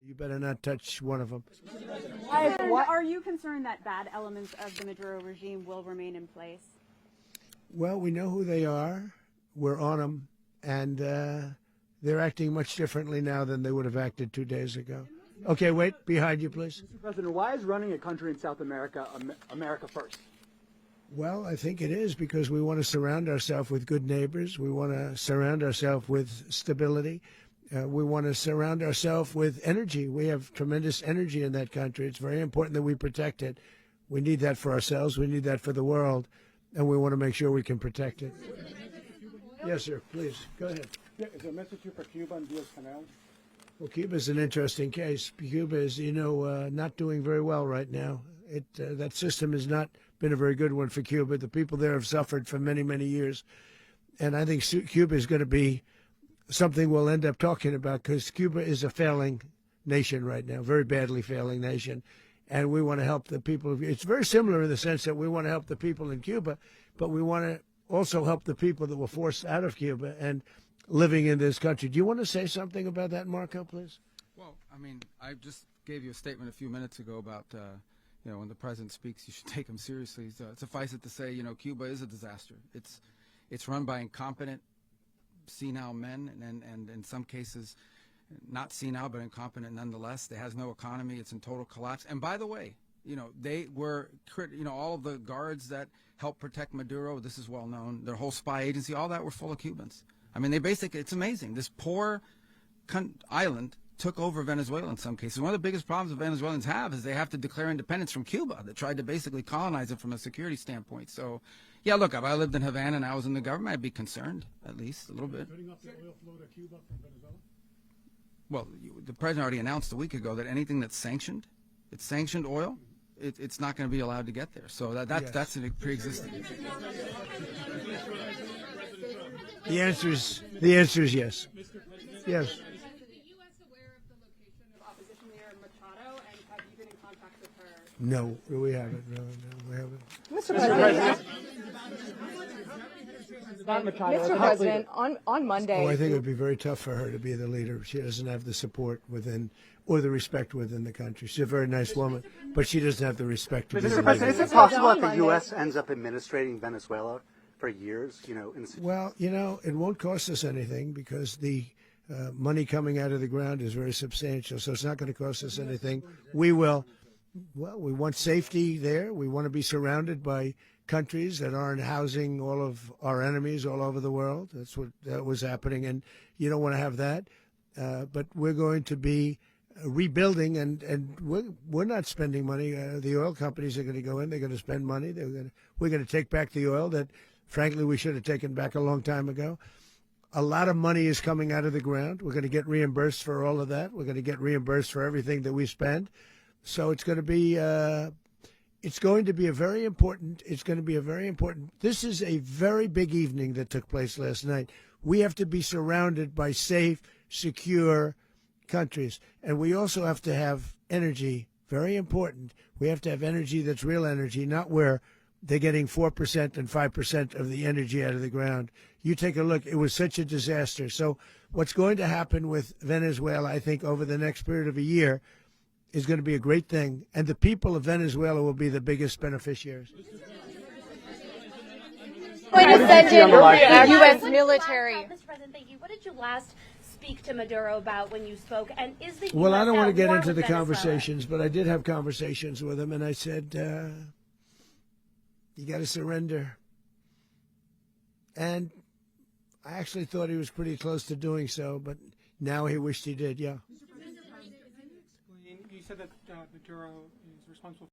You better not touch one of them. Are you concerned that bad elements of the Maduro regime will remain in place? Well, we know who they are. We're on them. And they're acting much differently now than they would have acted 2 days ago. Okay, wait. Behind you, please. Mr. President, why is running a country in South America America first? Well, I think it is because we want to surround ourselves with good neighbors. We want to surround ourselves with stability. We want to surround ourselves with energy. We have tremendous energy in that country. It's very important that we protect it. We need that for ourselves. We need that for the world. And we want to make sure we can protect it. Yes, sir. Please, go ahead. Yeah, is there a message here for Cuba and Diaz-Canel? Well, Cuba is an interesting case. Cuba is, not doing very well right now. That system has not been a very good one for Cuba. The people there have suffered for many, many years. And I think Cuba is going to be something we'll end up talking about because Cuba is a failing nation right now, very badly failing nation. And we want to help the people. It's very similar in the sense that we want to help the people in Cuba, but we want to also help the people that were forced out of Cuba and living in this country. Do you want to say something about that, Marco, please? Well, I mean, I just gave you a statement a few minutes ago about, when the president speaks, you should take him seriously. So suffice it to say, Cuba is a disaster. It's run by incompetent, senile men, and in some cases, not senile, but incompetent nonetheless. It has no economy. It's in total collapse. And by the way, they were, all of the guards that helped protect Maduro, this is well known, their whole spy agency, all that were full of Cubans. I mean, it's amazing. This poor island took over Venezuela in some cases. One of the biggest problems the Venezuelans have is they have to declare independence from Cuba that tried to basically colonize it from a security standpoint. So, yeah, look, if I lived in Havana and I was in the government, I'd be concerned, at least a little bit. Cutting off the oil flow to Cuba from Venezuela? Well, the president already announced a week ago that anything that's sanctioned, it's sanctioned oil, it's not going to be allowed to get there. So that's a pre-existing. The answer is yes. Yes. Is the U.S. aware of the location of opposition leader Machado, and have you been in contact with her? No, we haven't. No, we haven't. Mr. President, Mr. President, on Monday. Oh, I think it would be very tough for her to be the leader. She doesn't have the support within or the respect within the country. She's a very nice woman, but she doesn't have the respect to be the Mr. leader. President, is it possible that the U.S. ends up administrating Venezuela for years? Well, it won't cost us anything because the money coming out of the ground is very substantial, so it's not going to cost us anything. We want safety there. We want to be surrounded by countries that aren't housing all of our enemies all over the world. That's what was happening, and you don't want to have that. But we're going to be rebuilding, and we're not spending money. The oil companies are going to go in. They're going to spend money. We're going to take back the oil that, frankly, we should have taken back a long time ago. A lot of money is coming out of the ground. We're going to get reimbursed for all of that. We're going to get reimbursed for everything that we spend. So it's going to be a very important. This is a very big evening that took place last night. We have to be surrounded by safe, secure countries, and we also have to have energy. Very important. We have to have energy that's real energy, not where they're getting 4% and 5% of the energy out of the ground. You take a look. It was such a disaster. So what's going to happen with Venezuela, I think, over the next period of a year is going to be a great thing, and the people of Venezuela will be the biggest beneficiaries. When you send in the U.S. military. Mr. President, thank you. What did you last speak to Maduro about when you spoke? And is the Well, US I don't want to get at war into with the Venezuela? conversations, but I did have conversations with him, and I said, you got to surrender. And I actually thought he was pretty close to doing so, but now he wished he did, yeah. You said that Maduro is responsible